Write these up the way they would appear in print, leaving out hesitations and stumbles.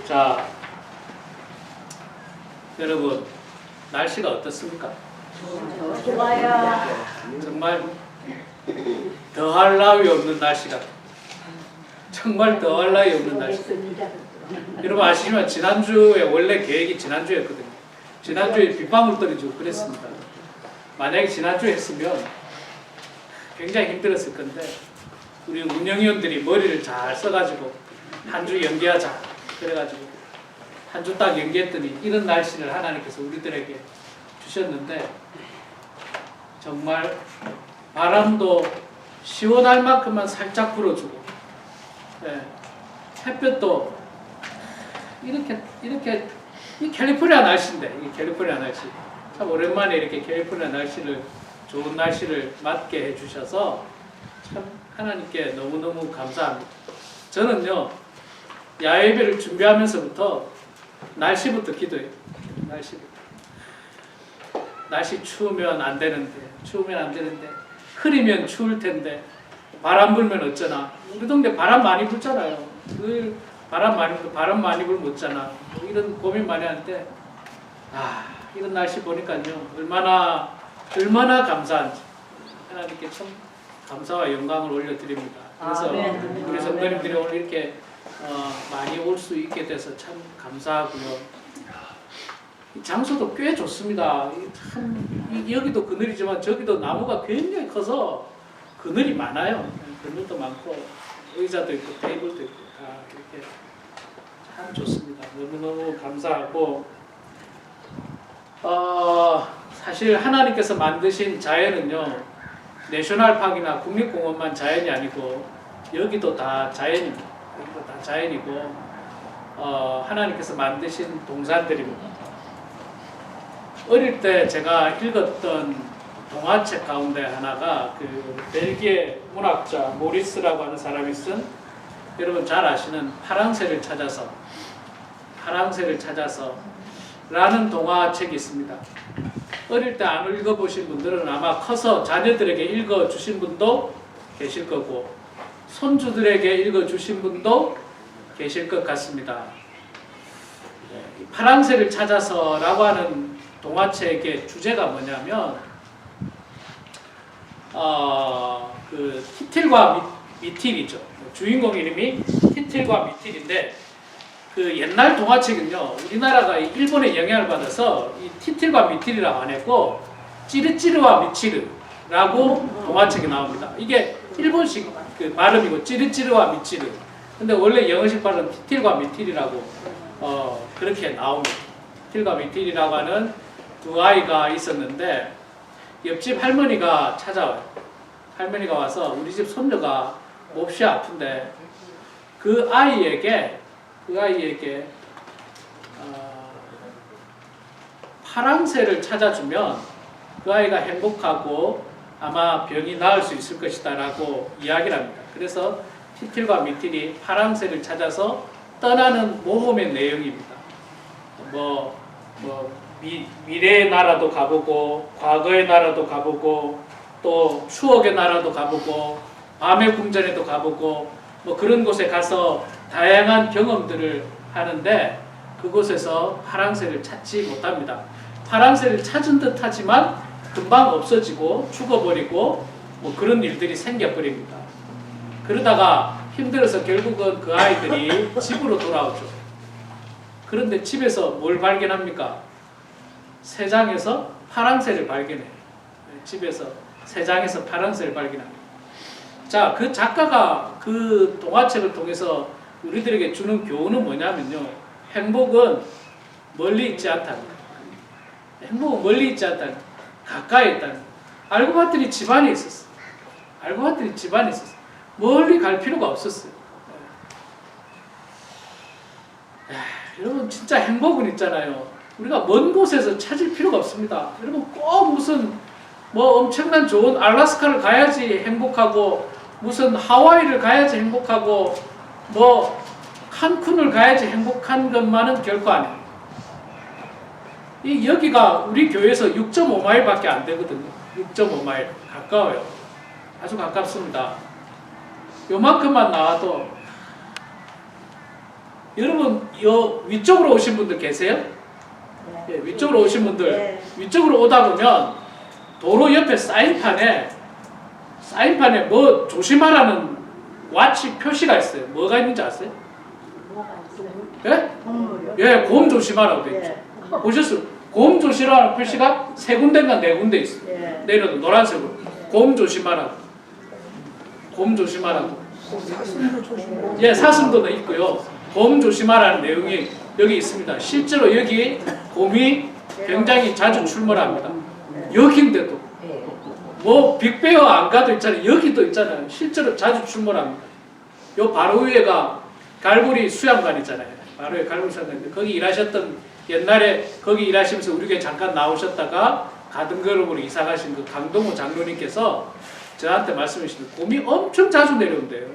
자, 여러분 날씨가 어떻습니까? 좋아요. 정말 더할 나위 없는 날씨가 정말 더할 나위 없는 날씨. 여러분 아시지만 지난주에 원래 계획이 지난주였거든요. 지난주에 빗방울 떨어지고 그랬습니다. 만약에 지난주에 했으면 굉장히 힘들었을 건데 우리 운영위원들이 머리를 잘 써가지고 한 주 연기하자 그래가지고 한 주 딱 연기했더니 이런 날씨를 하나님께서 우리들에게 주셨는데 정말 바람도 시원할 만큼만 살짝 불어주고 햇볕도 이렇게 이 캘리포니아 날씨인데 이 캘리포니아 날씨 참 오랜만에 이렇게 캘리포니아 날씨를 좋은 날씨를 맞게 해주셔서 참 하나님께 너무너무 감사합니다. 저는요 야외배를 준비하면서부터 날씨부터 기도해요. 날씨 추우면 안 되는데 흐리면 추울 텐데 바람 불면 어쩌나. 우리 동네 바람 많이 불잖아요. 늘 바람 많이 불면 어쩌나. 이런 고민 많이 하는데 이런 날씨 보니까요 얼마나 감사한지 하나님께 참 감사와 영광을 올려드립니다. 그래서 우리 성도님들이 오늘 이렇게 많이 올 수 있게 돼서 참 감사하고요. 장소도 꽤 좋습니다. 여기도 그늘이지만 저기도 나무가 굉장히 커서 그늘이 많아요. 그늘도 많고 의자도 있고 테이블도 있고 다 이렇게 참 좋습니다. 너무너무 감사하고 사실 하나님께서 만드신 자연은요 내셔널파크나 국립공원만 자연이 아니고 여기도 다 자연입니다. 여기도 다 자연이고 하나님께서 만드신 동산들입니다. 어릴 때 제가 읽었던 동화책 가운데 하나가 그 벨기에 문학자 모리스라고 하는 사람이 쓴 여러분 잘 아시는 파랑새를 찾아서 라는 동화책이 있습니다. 어릴 때 안 읽어보신 분들은 아마 커서 자녀들에게 읽어주신 분도 계실 거고 손주들에게 읽어주신 분도 계실 것 같습니다. 파랑새를 찾아서라고 하는 동화책의 주제가 뭐냐면 그 티틸과 미틸이죠. 주인공 이름이 티틸과 미틸인데 그 옛날 동화책은요 우리나라가 일본의 영향을 받아서 이 티틸과 미틸이라고 안 했고 찌르찌르와 미치르라고 동화책이 나옵니다. 이게 일본식 그 발음이고 찌르찌르와 미치르. 근데 원래 영어식 발음은 티틸과 미틸이라고 그렇게 나옵니다. 티틸과 미틸이라고 하는 두 아이가 있었는데 옆집 할머니가 찾아와요. 할머니가 와서 우리 집 손녀가 몹시 아픈데 그 아이에게 파랑새를 찾아주면 그 아이가 행복하고 아마 병이 나을 수 있을 것이다 라고 이야기를 합니다. 그래서 티틸과 미틸이 파랑새를 찾아서 떠나는 모험의 내용입니다. 미래의 나라도 가보고 과거의 나라도 가보고 또 추억의 나라도 가보고 밤의 궁전에도 가보고 그런 곳에 가서 다양한 경험들을 하는데 그곳에서 파랑새를 찾지 못합니다. 파랑새를 찾은 듯 하지만 금방 없어지고 죽어버리고 그런 일들이 생겨버립니다. 그러다가 힘들어서 결국은 그 아이들이 집으로 돌아오죠. 그런데 집에서 뭘 발견합니까? 새 장에서 파랑새를 발견해요. 집에서 새 장에서 파랑새를 발견합니다. 자, 그 작가가 그 동화책을 통해서 우리들에게 주는 교훈은 뭐냐면요. 행복은 멀리 있지 않다는 거예요. 행복은 멀리 있지 않다는 거예요. 가까이 있다는 거예요. 알고 봤더니 집안에 있었어요. 멀리 갈 필요가 없었어요. 여러분 진짜 행복은 있잖아요. 우리가 먼 곳에서 찾을 필요가 없습니다. 여러분 꼭 무슨 엄청난 좋은 알라스카를 가야지 행복하고 무슨 하와이를 가야지 행복하고 칸쿤을 가야지 행복한 것만은 결코 아니에요. 여기가 우리 교회에서 6.5마일밖에 안 되거든요. 6.5마일 가까워요. 아주 가깝습니다. 요만큼만 나와도 여러분 요 위쪽으로 오신 분들 계세요? 예, 위쪽으로 오신 분들 네. 위쪽으로 오다 보면 도로 옆에 사인판에 뭐 조심하라는 와치 표시가 있어요. 뭐가 있는지 아세요? 뭐가 있어요? 예? 건물이요? 예, 곰 조심하라고 돼 있죠. 예. 보셨어요? 곰 조심하라는 표시가 세 군데인가 네 군데 있어요. 예. 내려도 노란색으로 곰 조심하라고. 곰 조심하라고. 사슴도 조심하고. 예, 사슴도도 있고요. 곰 조심하라는 내용이 여기 있습니다. 실제로 여기 곰이 굉장히 자주 출몰합니다. 여기인데도 뭐 빅베어 안 가도 있잖아요. 여기도 있잖아요. 실제로 자주 출몰합니다. 요 바로 위에가 갈고리 수양관이잖아요. 바로 위에 갈고리 수양관인데 거기 일하셨던 옛날에 거기 일하시면서 우리 교회 잠깐 나오셨다가 가등그룹으로 이사 가신 그 강동호 장로님께서 저한테 말씀하시는데 곰이 엄청 자주 내려온대요.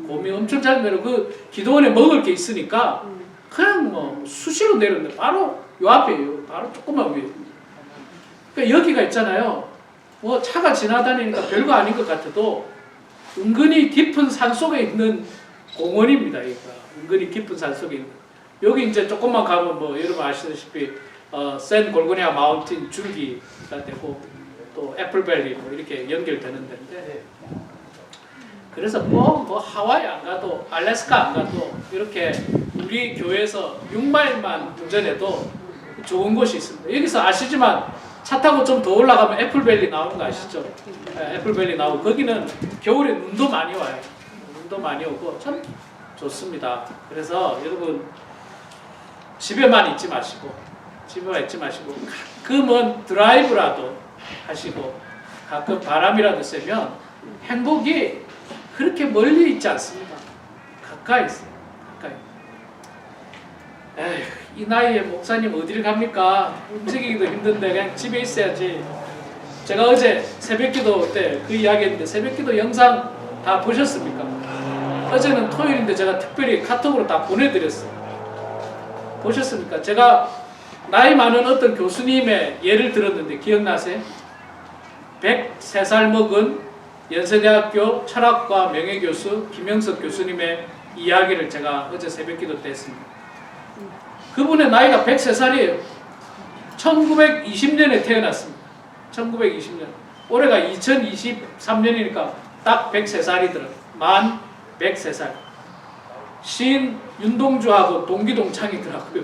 곰이 엄청 자주 내려 그 기도원에 먹을 게 있으니까 그냥 뭐 수시로 내려오는데 바로 요 앞에요. 바로 조금만 위에. 그러니까 여기가 있잖아요. 뭐 차가 지나다니니까 별거 아닌 것 같아도 은근히 깊은 산 속에 있는 공원입니다. 여기가 은근히 깊은 산 속에 있는. 여기 이제 조금만 가면 뭐 여러분 아시다시피 샌 골고니아 마운틴 줄기가 되고 또 애플밸리 뭐 이렇게 연결되는 데인데 그래서 꼭 뭐 하와이 안 가도 알래스카 안 가도 이렇게 우리 교회에서 6마일만 운전해도 좋은 곳이 있습니다. 여기서 아시지만 차 타고 좀 더 올라가면 애플밸리 나오는 거 아시죠? 네, 애플밸리 나오고 거기는 겨울에 눈도 많이 와요. 눈도 많이 오고 참 좋습니다. 그래서 여러분 집에만 있지 마시고 가끔은 드라이브라도 하시고 가끔 바람이라도 쐬면 행복이 그렇게 멀리 있지 않습니다. 가까이 있어요. 가까이. 에휴, 이 나이에 목사님 어디를 갑니까? 움직이기도 힘든데 그냥 집에 있어야지. 제가 어제 새벽기도 때 그 이야기했는데 새벽기도 영상 다 보셨습니까? 어제는 토요일인데 제가 특별히 카톡으로 다 보내드렸어요. 보셨습니까? 제가 나이 많은 어떤 교수님의 예를 들었는데 기억나세요? 103살 먹은 연세대학교 철학과 명예교수 김영석 교수님의 이야기를 제가 어제 새벽기도 때 했습니다. 그분의 나이가 103살이에요. 1920년에 태어났습니다. 1920년. 올해가 2023년이니까 딱 103살이더라고요. 만 103살. 시인 윤동주하고 동기동창이더라고요.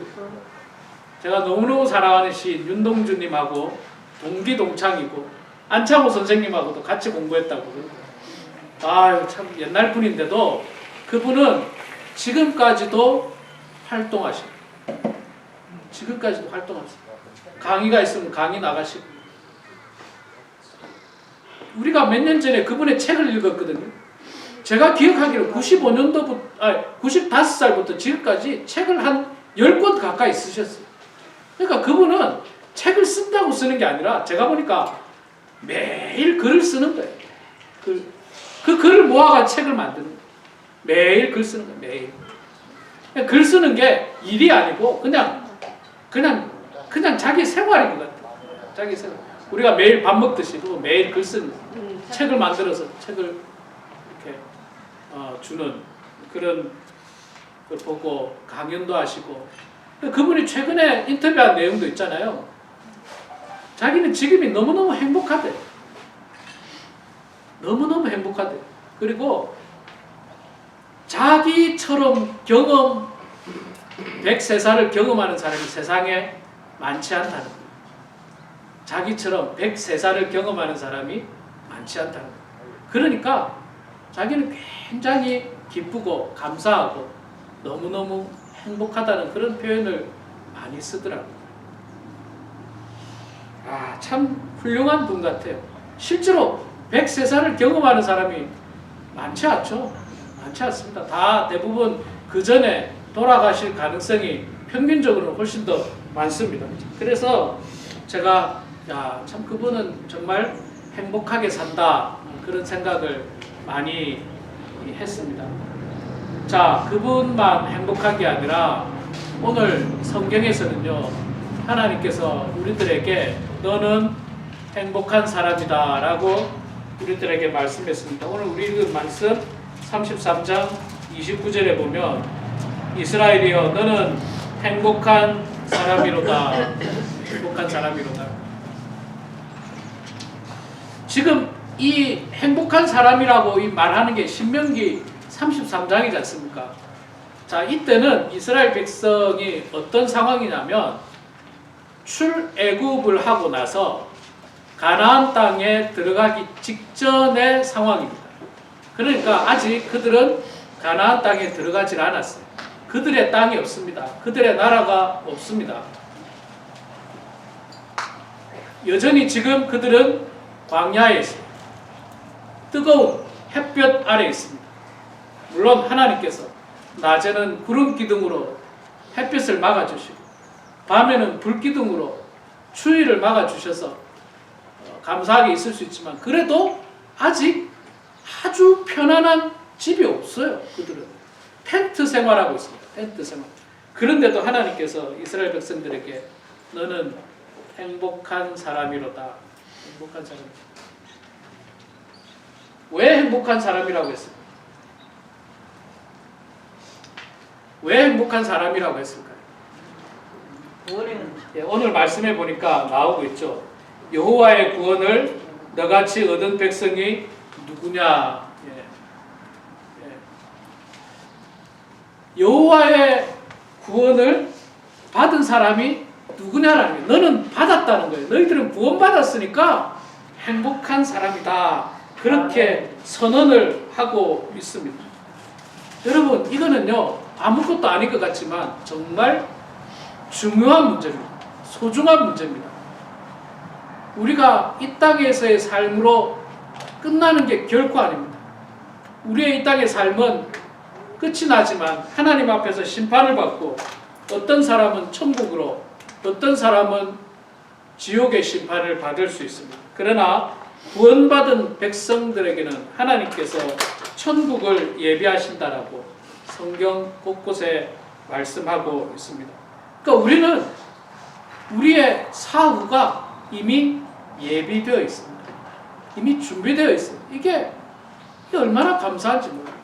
제가 너무너무 사랑하는 시인 윤동주님하고 동기동창이고 안창호 선생님하고도 같이 공부했다고. 아유 참 옛날 분인데도 그분은 지금까지도 활동하시고 지금까지도 활동하시고 강의가 있으면 강의 나가시고 우리가 몇 년 전에 그분의 책을 읽었거든요. 제가 기억하기로 95살부터 지금까지 책을 한 10권 가까이 쓰셨어요. 그러니까 그분은 책을 쓴다고 쓰는 게 아니라 제가 보니까 매일 글을 쓰는 거예요. 그 글을 모아가 책을 만드는 거예요. 매일 글 쓰는 거예요. 매일. 글 쓰는 게 일이 아니고 그냥 자기 생활인 것 같아요. 자기 생활. 우리가 매일 밥 먹듯이도 매일 글 쓰는 거예요. 책을 만들어서 책을 이렇게 주는 그런 걸 보고 강연도 하시고 그분이 최근에 인터뷰한 내용도 있잖아요. 자기는 지금이 너무너무 행복하대. 너무너무 행복하대. 그리고 자기처럼 103살을 경험하는 사람이 세상에 많지 않다는 거예요. 자기처럼 103살을 경험하는 사람이 많지 않다는 거예요. 그러니까 자기는 굉장히 기쁘고 감사하고 너무너무 행복하다는 그런 표현을 많이 쓰더라고요. 아, 참 훌륭한 분 같아요. 실제로 103살을 경험하는 사람이 많지 않죠. 많지 않습니다. 다 대부분 그 전에 돌아가실 가능성이 평균적으로는 훨씬 더 많습니다. 그래서 제가 참 그분은 정말 행복하게 산다 그런 생각을 많이 했습니다. 자, 그분만 행복한 게 아니라 오늘 성경에서는요 하나님께서 우리들에게 너는 행복한 사람이다 라고 우리들에게 말씀했습니다. 오늘 우리 읽은 말씀 33장 29절에 보면 이스라엘이여 너는 행복한 사람이로다. 행복한 사람이로다. 지금 이 행복한 사람이라고 이 말하는 게 신명기 33장이지 않습니까? 자, 이때는 이스라엘 백성이 어떤 상황이냐면 출애굽을 하고 나서 가나안 땅에 들어가기 직전의 상황입니다. 그러니까 아직 그들은 가나안 땅에 들어가질 않았어요. 그들의 땅이 없습니다. 그들의 나라가 없습니다. 여전히 지금 그들은 광야에 있어요. 뜨거운 햇볕 아래 있습니다. 물론 하나님께서 낮에는 구름 기둥으로 햇볕을 막아주시고 밤에는 불 기둥으로 추위를 막아주셔서 감사하게 있을 수 있지만 그래도 아직 아주 편안한 집이 없어요. 그들은 텐트 생활하고 있습니다. 텐트 생활. 그런데도 하나님께서 이스라엘 백성들에게 너는 행복한 사람이로다. 행복한 사람. 왜 행복한 사람이라고 했습니까? 왜 행복한 사람이라고 했을까요? 예, 오늘 말씀해 보니까 나오고 있죠. 여호와의 구원을 너같이 얻은 백성이 누구냐? 예. 여호와의 구원을 받은 사람이 누구냐라는 거예요. 너는 받았다는 거예요. 너희들은 구원받았으니까 행복한 사람이다. 그렇게 선언을 하고 있습니다. 여러분, 이거는요 아무것도 아닐 것 같지만 정말 중요한 문제입니다. 소중한 문제입니다. 우리가 이 땅에서의 삶으로 끝나는 게 결코 아닙니다. 우리의 이 땅의 삶은 끝이 나지만 하나님 앞에서 심판을 받고 어떤 사람은 천국으로 어떤 사람은 지옥의 심판을 받을 수 있습니다. 그러나 구원받은 백성들에게는 하나님께서 천국을 예비하신다라고 성경 곳곳에 말씀하고 있습니다. 그러니까 우리는 우리의 사후가 이미 예비되어 있습니다. 이미 준비되어 있습니다. 이게 얼마나 감사한지 몰라요.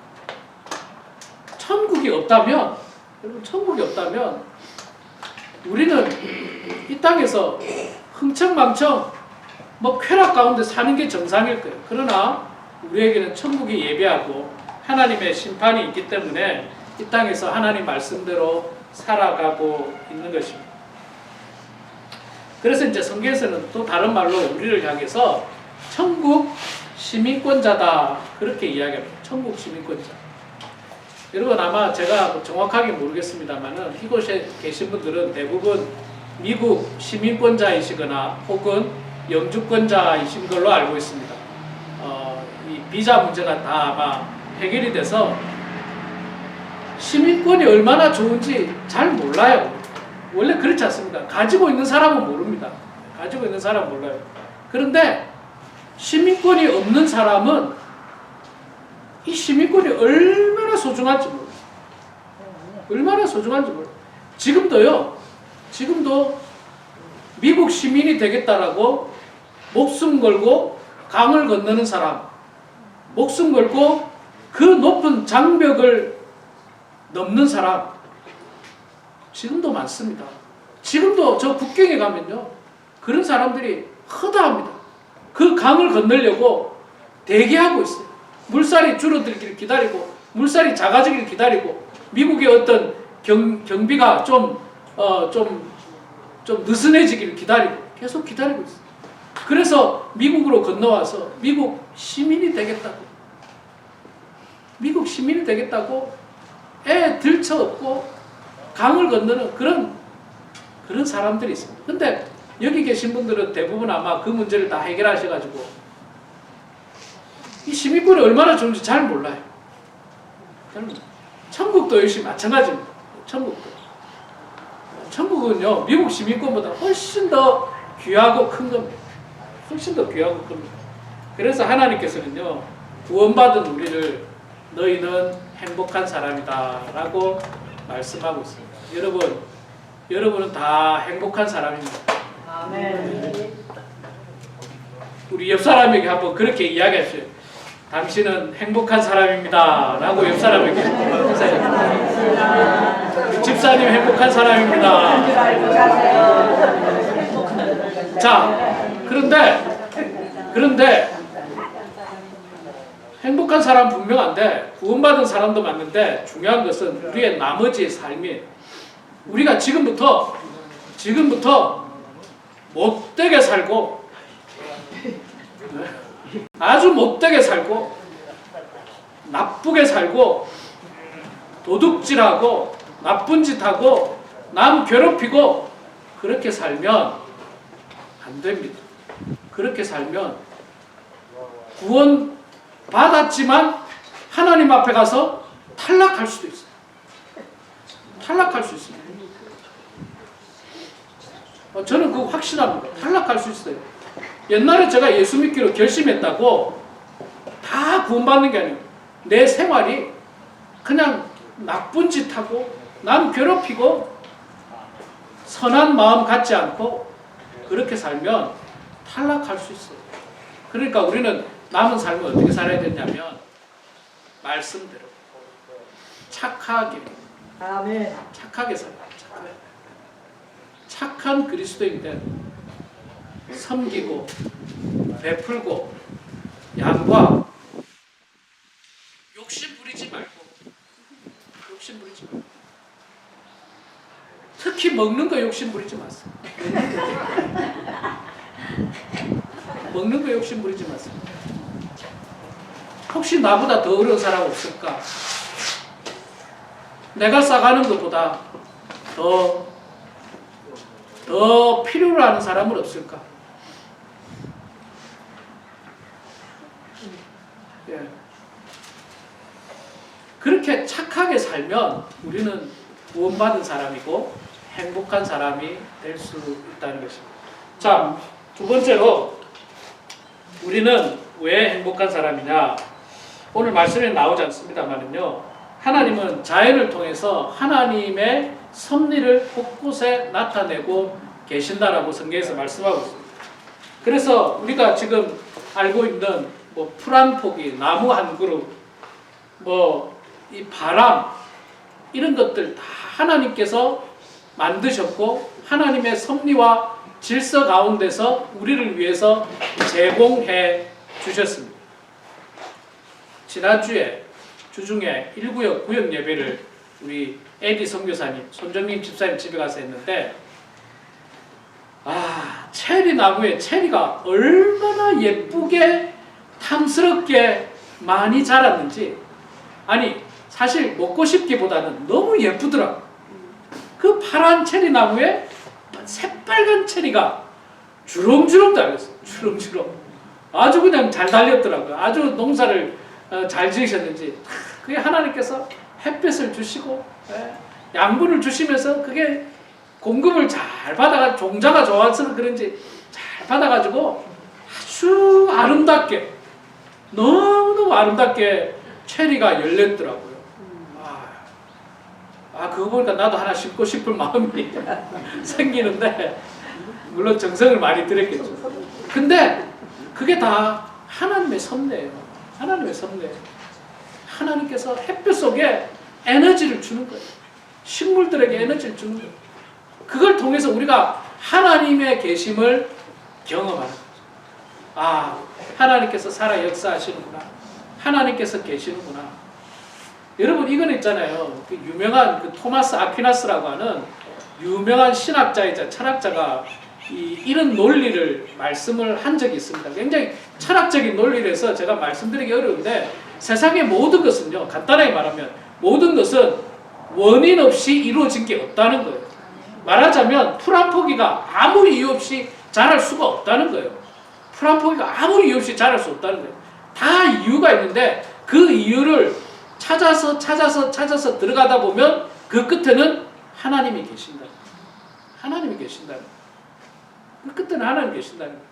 천국이 없다면, 여러분, 천국이 없다면 우리는 이 땅에서 흥청망청 쾌락 가운데 사는 게 정상일 거예요. 그러나 우리에게는 천국이 예비하고 하나님의 심판이 있기 때문에 이 땅에서 하나님 말씀대로 살아가고 있는 것입니다. 그래서 이제 성경에서는 또 다른 말로 우리를 향해서 천국 시민권자다 그렇게 이야기합니다. 천국 시민권자. 여러분 아마 제가 정확하게 모르겠습니다만은 이곳에 계신 분들은 대부분 미국 시민권자이시거나 혹은 영주권자이신 걸로 알고 있습니다. 이 비자 문제가 다 아마 해결이 돼서 시민권이 얼마나 좋은지 잘 몰라요. 원래 그렇지 않습니까? 가지고 있는 사람은 모릅니다. 가지고 있는 사람은 몰라요. 그런데 시민권이 없는 사람은 이 시민권이 얼마나 소중한지 몰라요. 얼마나 소중한지 몰라요. 지금도 미국 시민이 되겠다라고 목숨 걸고 강을 건너는 사람, 목숨 걸고 그 높은 장벽을 넘는 사람 지금도 많습니다. 지금도 저 국경에 가면요 그런 사람들이 허다합니다. 그 강을 건너려고 대기하고 있어요. 물살이 줄어들기를 기다리고 물살이 작아지기를 기다리고 미국의 어떤 경비가 좀 느슨해지기를 기다리고 계속 기다리고 있어요. 그래서 미국으로 건너와서 미국 시민이 되겠다고 애 들쳐업고 강을 건너는 그런 사람들이 있습니다. 근데 여기 계신 분들은 대부분 아마 그 문제를 다 해결하셔가지고 이 시민권이 얼마나 좋은지 잘 몰라요. 천국도 역시 마찬가지입니다. 천국은요 미국 시민권보다 훨씬 더 귀하고 큰 겁니다. 훨씬 더 귀하고 큰 겁니다. 그래서 하나님께서는요 구원받은 우리를 너희는 행복한 사람이다 라고 말씀하고 있습니다. 여러분은 다 행복한 사람입니다. 아멘. 우리 옆 사람에게 한번 그렇게 이야기하세요. 당신은 행복한 사람입니다 라고 옆 사람에게 인사해요. 행복한 사람입니다. 자, 그런데 행복한 사람 분명한데 구원받은 사람도 맞는데 중요한 것은 우리의 나머지 삶이 우리가 지금부터 못되게 살고 아주 못되게 살고 나쁘게 살고 도둑질하고 나쁜 짓하고 남 괴롭히고 그렇게 살면 안 됩니다. 그렇게 살면 구원 받았지만 하나님 앞에 가서 탈락할 수도 있어요. 탈락할 수 있습니다. 저는 그거 확신합니다. 탈락할 수 있어요. 옛날에 제가 예수 믿기로 결심했다고 다 구원받는 게 아니에요. 내 생활이 그냥 나쁜 짓 하고 남 괴롭히고 선한 마음 갖지 않고 그렇게 살면 탈락할 수 있어요. 그러니까 우리는 남은 삶을 어떻게 살아야 되냐면 말씀대로 착하게 아멘. 착하게 살아요. 착한 그리스도인들 섬기고 베풀고 양보하고 욕심 부리지 말고 특히 먹는 거 욕심 부리지 마세요. 먹는 거 욕심 부리지 마세요. 혹시 나보다 더 어려운 사람 없을까? 내가 싸가는 것보다 더 필요로 하는 사람은 없을까? 예. 그렇게 착하게 살면 우리는 구원받은 사람이고 행복한 사람이 될 수 있다는 것입니다. 자, 두 번째로 우리는 왜 행복한 사람이냐? 오늘 말씀에 나오지 않습니다만은요. 하나님은 자연을 통해서 하나님의 섭리를 곳곳에 나타내고 계신다라고 성경에서 말씀하고 있습니다. 그래서 우리가 지금 알고 있는 풀 한 포기, 나무 한 그루, 이 바람 이런 것들 다 하나님께서 만드셨고 하나님의 섭리와 질서 가운데서 우리를 위해서 제공해 주셨습니다. 지난주에 주중에 1구역 구역 예배를 우리 에디 선교사님, 손정림 집사님 집에 가서 했는데 체리 나무에 체리가 얼마나 예쁘게 탐스럽게 많이 자랐는지 아니 사실 먹고 싶기보다는 너무 예쁘더라고요. 그 파란 체리 나무에 새빨간 체리가 주렁주렁 달렸어요. 주렁주렁. 아주 그냥 잘 달렸더라고요. 아주 농사를 잘 지으셨는지 그게 하나님께서 햇볕을 주시고 양분을 주시면서 그게 공급을 잘 받아가 종자가 좋아서 그런지 잘 받아가지고 아주 아름답게 너무너무 아름답게 체리가 열렸더라고요. 그거 보니까 나도 하나 심고 싶을 마음이 생기는데 물론 정성을 많이 들였겠죠. 근데 그게 다 하나님의 섭리예요. 하나님의 섭리예요. 하나님께서 햇볕 속에 에너지를 주는 거예요. 식물들에게 에너지를 주는 거예요. 그걸 통해서 우리가 하나님의 계심을 경험하는 거죠. 하나님께서 살아 역사하시는구나. 하나님께서 계시는구나. 여러분 이건 있잖아요. 그 유명한 그 토마스 아퀴나스라고 하는 유명한 신학자이자 철학자가 이런 논리를 말씀을 한 적이 있습니다. 굉장히 철학적인 논리를 해서 제가 말씀드리기 어려운데 세상의 모든 것은요. 간단하게 말하면 모든 것은 원인 없이 이루어진 게 없다는 거예요. 말하자면 풀 한 포기가 아무 이유 없이 자랄 수가 없다는 거예요. 풀 한 포기가 아무 이유 없이 자랄 수 없다는 거예요. 다 이유가 있는데 그 이유를 찾아서 들어가다 보면 그 끝에는 하나님이 계신다. 하나님이 계신다. 그 끝에는 하나님이 계신다는 거예요.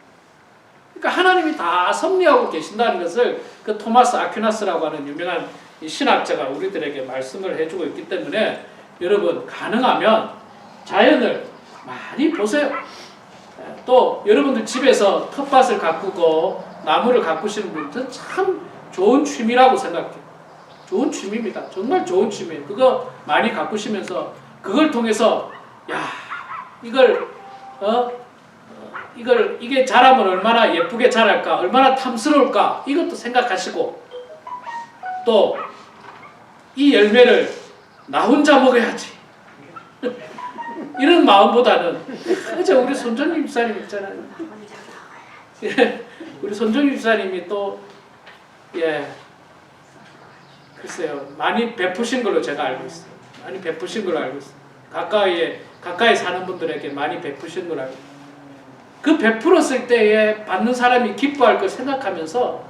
그러니까 하나님이 다 섭리하고 계신다는 것을 그 토마스 아퀴나스라고 하는 유명한 신학자가 우리들에게 말씀을 해주고 있기 때문에 여러분 가능하면 자연을 많이 보세요. 또 여러분들 집에서 텃밭을 가꾸고 나무를 가꾸시는 분들은 참 좋은 취미라고 생각해요. 좋은 취미입니다. 정말 좋은 취미예요. 그거 많이 가꾸시면서 그걸 통해서 야 이게 자라면 얼마나 예쁘게 자랄까, 얼마나 탐스러울까 이것도 생각하시고 또 이 열매를 나 혼자 먹어야지 이런 마음보다는 그저 우리 손정희 집사님 있잖아요. 우리 손정희 집사님이 또 글쎄요 많이 베푸신 걸로 제가 알고 있어요. 많이 베푸신 걸로 알고 있어요. 가까이 사는 분들에게 많이 베푸신 걸로 알고 있어요. 그 베풀었을 때에 받는 사람이 기뻐할 걸 생각하면서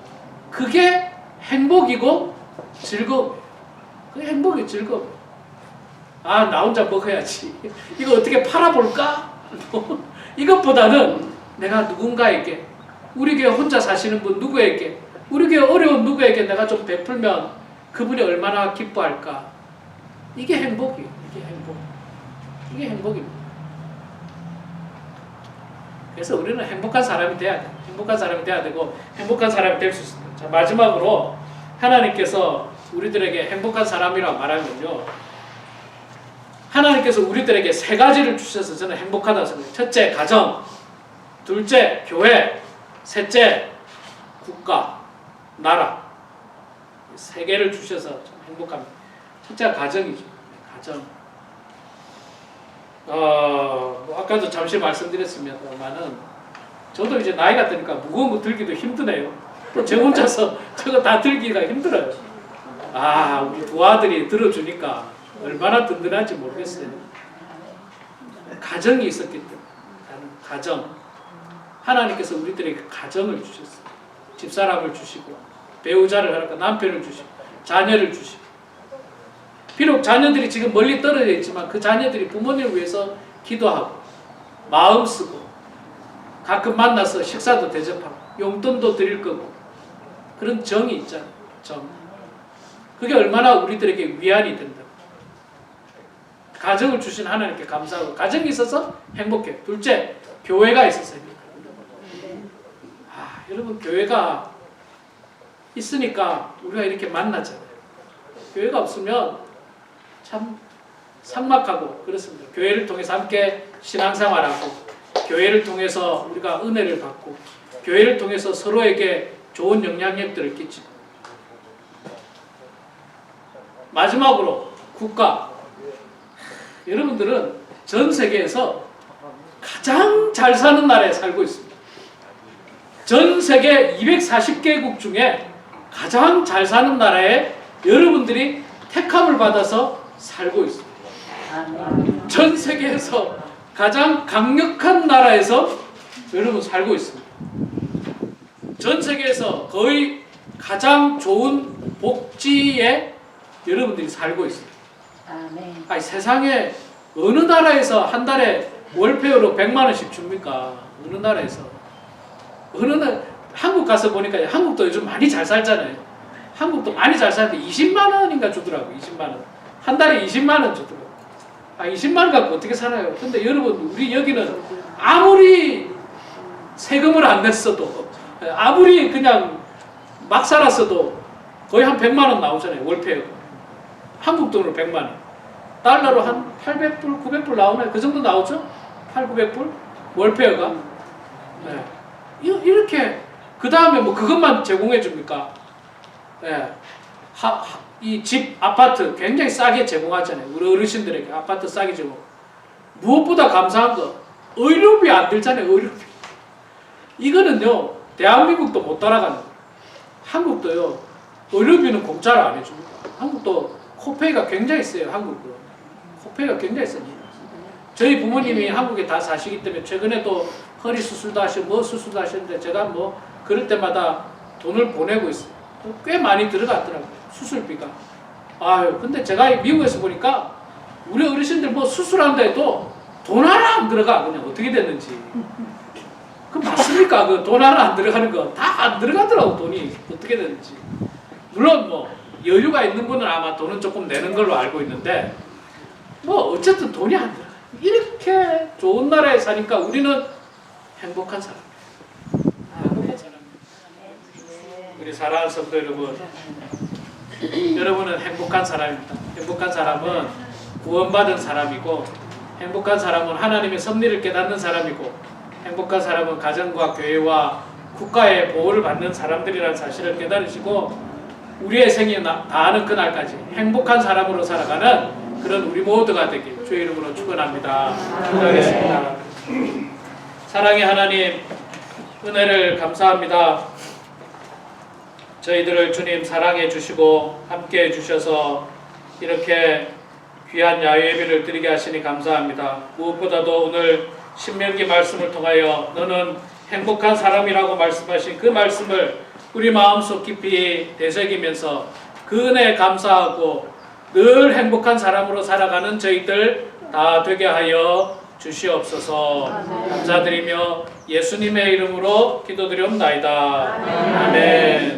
그게 행복이고 즐거움. 그게 행복이 즐거움. 아, 나 혼자 먹어야지. 이거 어떻게 팔아볼까? 이것보다는 내가 누군가에게, 우리 교회 혼자 사시는 분 누구에게, 우리 교회 어려운 누구에게 내가 좀 베풀면 그분이 얼마나 기뻐할까? 이게 행복이에요. 이게 행복. 이게 행복입니다. 그래서 우리는 행복한 사람이 돼야 돼. 행복한 사람이 돼야 되고 행복한 사람이 될 수 있습니다. 자, 마지막으로 하나님께서 우리들에게 행복한 사람이라고 말하면요. 하나님께서 우리들에게 세 가지를 주셔서 저는 행복하다고 생각해요. 첫째, 가정. 둘째, 교회. 셋째, 국가, 나라. 세 개를 주셔서 좀 행복합니다. 첫째가 가정이죠. 가정. 아까도 잠시 말씀드렸습니다만은 저도 이제 나이가 드니까 무거운 거 들기도 힘드네요. 또 제 혼자서 저거 다 들기가 힘들어요. 아, 우리 두 아들이 들어주니까 얼마나 든든한지 모르겠어요. 가정이 있었기 때문에. 가정. 하나님께서 우리들에게 가정을 주셨어요. 집사람을 주시고 배우자를 하니까 남편을 주시고 자녀를 주시고 비록 자녀들이 지금 멀리 떨어져 있지만 그 자녀들이 부모님을 위해서 기도하고 마음 쓰고 가끔 만나서 식사도 대접하고 용돈도 드릴 거고 그런 정이 있잖아요. 정. 그게 얼마나 우리들에게 위안이 된다. 가정을 주신 하나님께 감사하고 가정이 있어서 행복해. 둘째, 교회가 있어서 행복해. 여러분 교회가 있으니까 우리가 이렇게 만나잖아요. 교회가 없으면 참 삭막하고 그렇습니다. 교회를 통해서 함께 신앙생활하고 교회를 통해서 우리가 은혜를 받고 교회를 통해서 서로에게 좋은 영향력들을 끼치고 마지막으로 국가. 여러분들은 전 세계에서 가장 잘 사는 나라에 살고 있습니다. 전 세계 240개국 중에 가장 잘 사는 나라에 여러분들이 택함을 받아서 살고 있습니다. 전 세계에서 가장 강력한 나라에서 여러분 살고 있습니다. 전 세계에서 거의 가장 좋은 복지에 여러분들이 살고 있습니다. 아니, 세상에 어느 나라에서 한 달에 월페어로 100만 원씩 줍니까? 어느 나라에서? 한국 가서 보니까 한국도 요즘 많이 잘 살잖아요. 한국도 많이 잘 사는데 20만 원인가 주더라고. 20만 원. 한 달에 20만 원 주더라고. 20만 원 갖고 어떻게 살아요? 근데 여러분 우리 여기는 아무리 세금을 안 냈어도 아무리 그냥 막 살았어도 거의 한 100만 원 나오잖아요. 월페어. 한국 돈으로 100만 원. 달러로 한 800불, 900불 나오나요? 그 정도 나오죠? 8, 900불? 월페어가. 네. 이렇게 그 다음에 뭐 그것만 제공해 줍니까? 네. 이 집, 아파트 굉장히 싸게 제공하잖아요. 우리 어르신들에게 아파트 싸게 제공. 무엇보다 감사한 거 의료비 안 들잖아요. 의료비. 이거는요 대한민국도 못 따라가는 거예요. 한국도요 의료비는 공짜로 안 해줍니다. 한국도 코페이가 굉장히 세요. 한국도 코페이가 굉장히 셉니다. 저희 부모님이 한국에 다 사시기 때문에 최근에도 허리 수술도 하시고 뭐 수술도 하시는데 제가 뭐 그럴 때마다 돈을 보내고 있어요. 꽤 많이 들어갔더라고요. 수술비가. 아유, 근데 제가 미국에서 보니까 우리 어르신들 뭐 수술한다 해도 돈 하나 안 들어가. 그냥 어떻게 됐는지. 그 맞습니까? 그 돈 하나 안 들어가는 거 다 안 들어가더라고. 돈이 어떻게 됐는지. 물론 뭐 여유가 있는 분은 아마 돈은 조금 내는 걸로 알고 있는데 뭐 어쨌든 돈이 안 들어가. 이렇게 좋은 나라에 사니까 우리는 행복한 사람이에요. 행복한 사람이에요. 우리 사랑하는 성도 여러분, 여러분은 행복한 사람입니다. 행복한 사람은 구원받은 사람이고, 행복한 사람은 하나님의 섭리를 깨닫는 사람이고, 행복한 사람은 가정과 교회와 국가의 보호를 받는 사람들이라는 사실을 깨달으시고, 우리의 생이 다하는 그날까지 행복한 사람으로 살아가는 그런 우리 모두가 되길 주의 이름으로 축원합니다. 기도하겠습니다. 사랑의 하나님, 은혜를 감사합니다. 저희들을 주님 사랑해 주시고 함께 해 주셔서 이렇게 귀한 야외예배를 드리게 하시니 감사합니다. 무엇보다도 오늘 신명기 말씀을 통하여 너는 행복한 사람이라고 말씀하신 그 말씀을 우리 마음속 깊이 되새기면서 그 은혜에 감사하고 늘 행복한 사람으로 살아가는 저희들 다 되게 하여 주시옵소서. 감사드리며 예수님의 이름으로 기도드리옵나이다. 아멘.